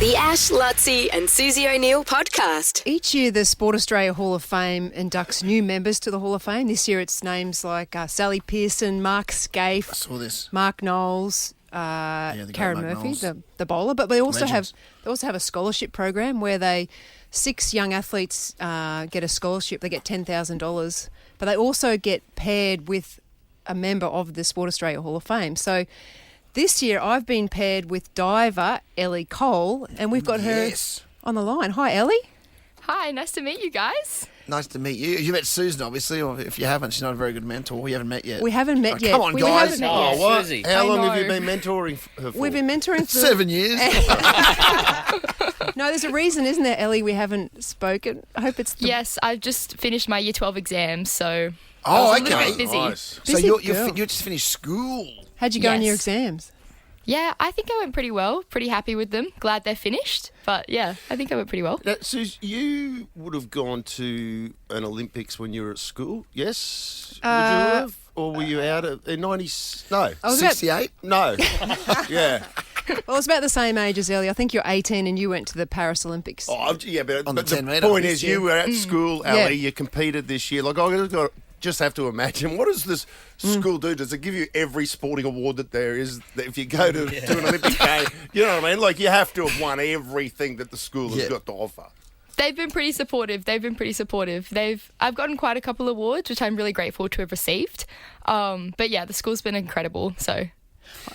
The Ash, Lutzi and Susie O'Neill podcast. Each year, the Sport Australia Hall of Fame inducts new members to the Hall of Fame. This year, it's names like Sally Pearson, Mark Scaife, I saw this. Mark Knowles, the Karen great Mark Murphy, Knowles. the bowler. But they also Legends. have a scholarship program where 6 young athletes get a scholarship. They get $10,000, but they also get paired with a member of the Sport Australia Hall of Fame. So this year, I've been paired with diver Ellie Cole, and we've got her Yes. on the line. Hi, Ellie. Hi, nice to meet you guys. Nice to meet you. You met Susan, obviously, or if you haven't, she's not a very good mentor. You haven't met yet. We haven't met yet. Come on, We guys. haven't met Oh, yet. what? Susie. How I long have know. you been mentoring her for? We've been mentoring for 7 years. No, there's a reason, isn't there, Ellie? We haven't spoken. I hope it's the Yes, I've just finished my Year 12 exams, so Oh, I was a little okay. bit busy. Nice. So Busy you girl. just finished school. How'd you go in your Yes. exams? Yeah, I think I went pretty well. Pretty happy with them. Glad they're finished. But yeah, I think I went pretty well. Now, Suze, you would have gone to an Olympics when you were at school, yes? Would you have? Or were you out at in 90s? No. I was about, 68. No. Yeah. well, I was about the same age as Ellie. I think you're 18 and you went to the Paris Olympics. Oh, yeah, but, On the but the 10 metre. point is, you were at school, Yeah. Ali. You competed this year. Like, just have to imagine, what does this school do? Does it give you every sporting award that there is? That if you go to an Olympic game, you know what I mean? Like, you have to have won everything that the school has Yeah. got to offer. They've been pretty supportive. I've gotten quite a couple of awards, which I'm really grateful to have received. But yeah, the school's been incredible. So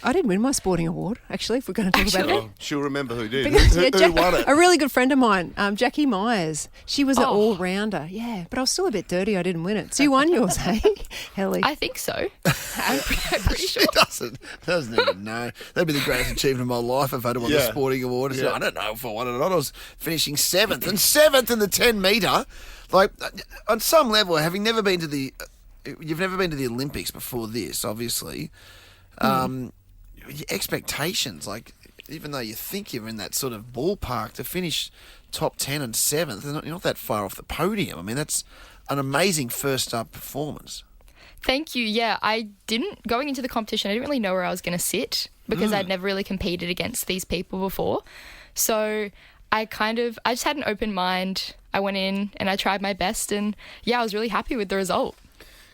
I didn't win my sporting award, actually, if we're going to talk about that. Oh, she'll remember who did. Because, yeah, Who won it? A really good friend of mine, Jackie Myers. She was an Oh. all-rounder, yeah. But I was still a bit dirty. I didn't win it. So you won yours, hey, Ellie? I think so. I'm pretty sure. She doesn't even know. That'd be the greatest achievement of my life if I'd won the Yeah. sporting award. Yeah. I don't know if I won it or not. I was finishing seventh in the 10 metre. Like, on some level, having never been to you've never been to the Olympics before this, obviously. Your expectations, like, even though you think you're in that sort of ballpark, to finish top 10 and 7th, you're not that far off the podium. I mean, that's an amazing first up performance. Thank you. Yeah, going into the competition, I didn't really know where I was going to sit because I'd never really competed against these people before. So I just had an open mind. I went in and I tried my best, and yeah, I was really happy with the result.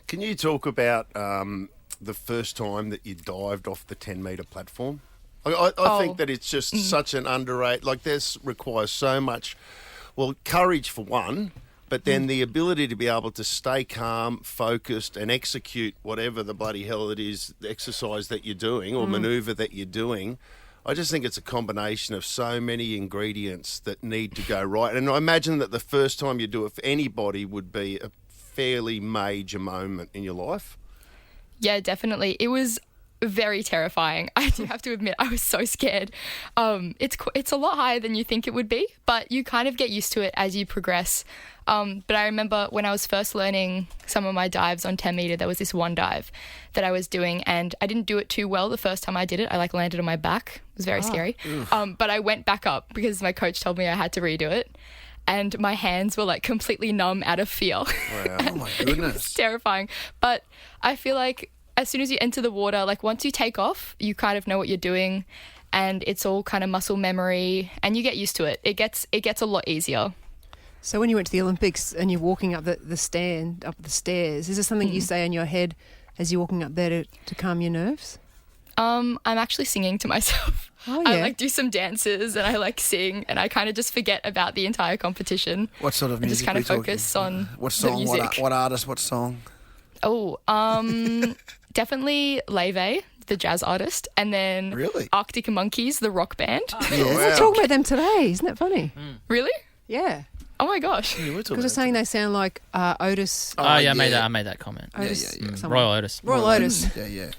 Can you talk about the first time that you dived off the 10 metre platform? I think that it's just such an underrated, like, this requires so much, well, courage for one, but then the ability to be able to stay calm, focused, and execute whatever the bloody hell it is, the exercise that you're doing or manoeuvre that you're doing. I just think it's a combination of so many ingredients that need to go right. And I imagine that the first time you do it for anybody would be a fairly major moment in your life. Yeah, definitely. It was very terrifying. I do have to admit, I was so scared. It's a lot higher than you think it would be, but you kind of get used to it as you progress. But I remember when I was first learning some of my dives on 10 metre, there was this one dive that I was doing, and I didn't do it too well the first time I did it. I landed on my back. It was very scary. But I went back up because my coach told me I had to redo it. And my hands were completely numb out of fear. Wow. Oh, my It goodness. was terrifying. But I feel like as soon as you enter the water, once you take off, you kind of know what you're doing, and it's all kind of muscle memory, and you get used to it. It gets a lot easier. So when you went to the Olympics and you're walking up the stairs, is there something you say in your head as you're walking up there to calm your nerves? I'm actually singing to myself. Oh, yeah. I do some dances and I sing, and I kind of just forget about the entire competition. What sort of And music just kind are of we talking? focus on What the song, music. what artist, what song? Oh, definitely Leve, the jazz artist, and then Really? Arctic Monkeys, the rock band. Yeah. We're talking about them today. Isn't that funny? Really? Yeah. Oh my gosh. Because they're saying they sound like Otis. Oh, yeah, yeah. I made that comment. Otis yeah. someone. Royal Otis. Royal Otis. Yeah.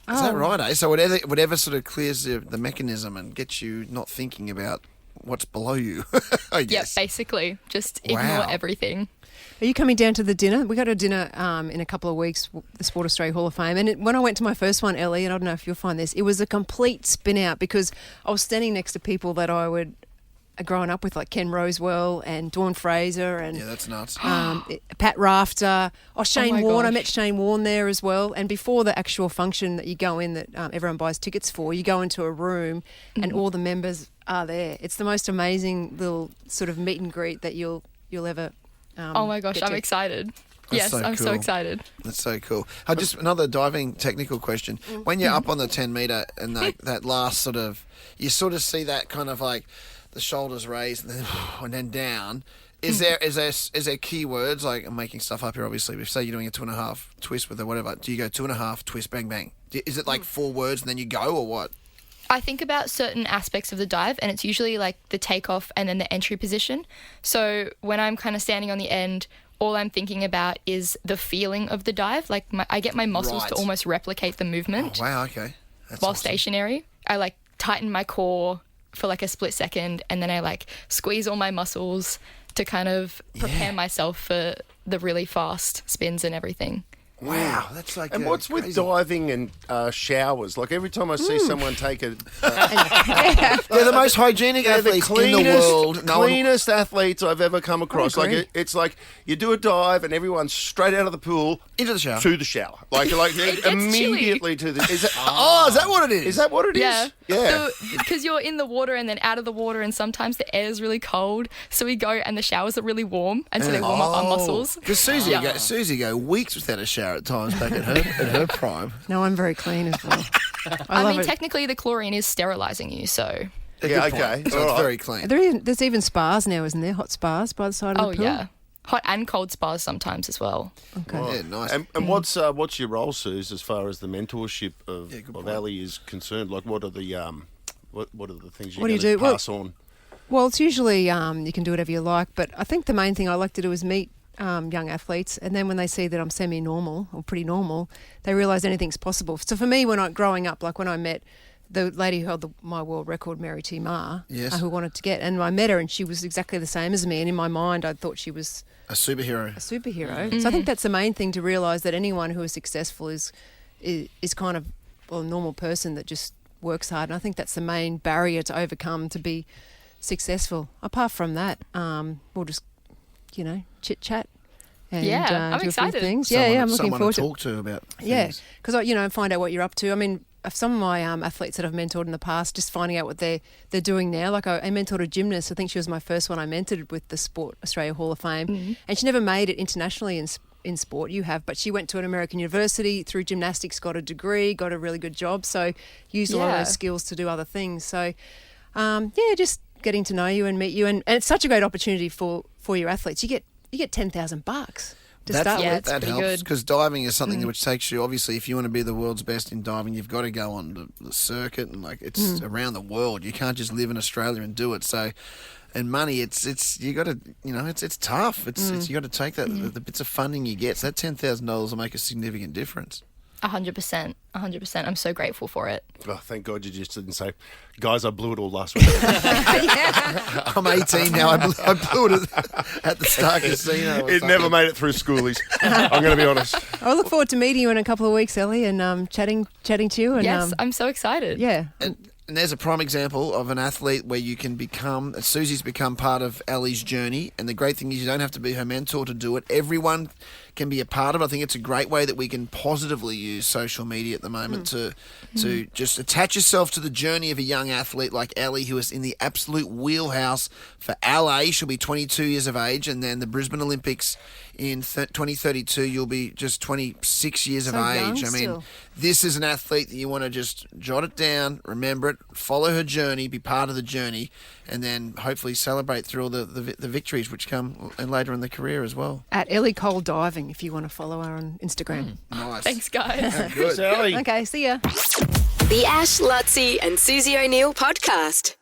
Is that right, eh? So whatever sort of clears the mechanism and gets you not thinking about what's below you, I Yeah, guess. basically. Just ignore Wow. everything. Are you coming down to the dinner? We got a dinner in a couple of weeks, the Sport Australia Hall of Fame. And when I went to my first one, Ellie, and I don't know if you'll find this, it was a complete spin out because I was standing next to people that I would growing up with, like Ken Rosewell and Dawn Fraser and Yeah, that's nuts. Pat Rafter. Shane my Warne. I gosh. met Shane Warne there as well. And before the actual function that you go in that everyone buys tickets for, you go into a room and all the members are there. It's the most amazing little sort of meet and greet that you'll ever. Oh my gosh, get I'm to. excited. That's Yes, so I'm so cool. excited. That's so cool. Just another diving technical question. When you're up on the 10 metre and that last sort of, you sort of see that kind of like the shoulders raised and then down. Is there keywords, like I'm making stuff up here obviously, but say you're doing a 2.5 twist with or whatever, do you go 2.5 twist bang bang? Is it like 4 words and then you go or what? I think about certain aspects of the dive, and it's usually like the takeoff and then the entry position. So when I'm kind of standing on the end, all I'm thinking about is the feeling of the dive. Like I get my muscles Right. to almost replicate the movement Oh, wow, okay. That's while awesome. stationary. I like tighten my core for like a split second, and then I like squeeze all my muscles to kind of prepare myself for the really fast spins and everything. Wow, that's like. And what's with crazy. diving and showers? Like every time I see someone take a, They're the most hygienic they're the athletes in the world. No one- cleanest athletes I've ever come across. agree. Like it's like you do a dive and everyone's straight out of the pool Into the shower. to the shower, like gets immediately to the. Is that, Oh, is that what it is? is that what it is? Yeah. Yeah. Because you're in the water and then out of the water, and sometimes the air is really cold. So we go and the showers are really warm, and so they warm up our muscles. Because Susie go weeks without a shower at times back at her prime. No, I'm very clean as well. I love mean, it. technically the chlorine is sterilising you, so. A Yeah, good point. okay. So All it's right. very clean. There's even spas now, isn't there? Hot spas by the side of Oh the pool. yeah. Hot and cold spas sometimes as well. Okay. Yeah, nice. And what's your role, Suze, as far as the mentorship of point. Ellie is concerned? Like, what are the what are the things What do you're you going do? to Well- pass on? Well, it's usually you can do whatever you like, but I think the main thing I like to do is meet young athletes, and then when they see that I'm semi-normal or pretty normal, they realise anything's possible. So for me, growing up, like when I met the lady who held my world record, Mary T. Ma, Yes. who wanted to get, and I met her, and she was exactly the same as me, and in my mind, I thought she was A superhero. a superhero. So I think that's the main thing, to realise that anyone who is successful is kind of a normal person that just works hard, and I think that's the main barrier to overcome to be successful. Apart from that, we'll just chit chat and Yeah, I'm do a few excited. things. I'm looking someone forward to to talk to about things. yeah, because find out what you're up to. I mean, some of my athletes that I've mentored in the past, just finding out what they're doing now. Like I mentored a gymnast. I think she was my first one I mentored with the Sport Australia Hall of Fame, and she never made it internationally in sport. You have, but she went to an American university through gymnastics, got a degree, got a really good job. So used a lot of Yeah. those skills to do other things. So just getting to know you and meet you, and it's such a great opportunity for your athletes. You get $10,000 to start yeah, with. it's That pretty helps good. because diving is something which takes you. Obviously, if you want to be the world's best in diving, you've got to go on the circuit, and like it's around the world. You can't just live in Australia and do it. So, and money, it's you got to it's tough. It's you got to take that the bits of funding you get. So that $10,000 will make a significant difference. 100%. I'm so grateful for it. Oh, thank God you just didn't say, guys, I blew it all last week. I'm 18 now. I blew it at the Star Casino. or It never something. made it through schoolies. I'm going to be honest. I look forward to meeting you in a couple of weeks, Ellie, and chatting to you. And Yes, I'm so excited. yeah, And there's a prime example of an athlete where you can become. Susie's become part of Ellie's journey, and the great thing is you don't have to be her mentor to do it. Everyone can be a part of it. I think it's a great way that we can positively use social media at the moment to just attach yourself to the journey of a young athlete like Ellie, who is in the absolute wheelhouse for LA. She'll be 22 years of age, and then the Brisbane Olympics in 2032, you'll be just 26 years So of young age. I mean, still. this is an athlete that you want to just jot it down, remember it, follow her journey, be part of the journey, and then hopefully celebrate through all the victories which come and later in the career as well. at Ellie Cole Diving, if you want to follow her on Instagram. Nice. Thanks, guys. Good. Sally. Okay, see ya. The Ash, Lutzi, and Susie O'Neill podcast.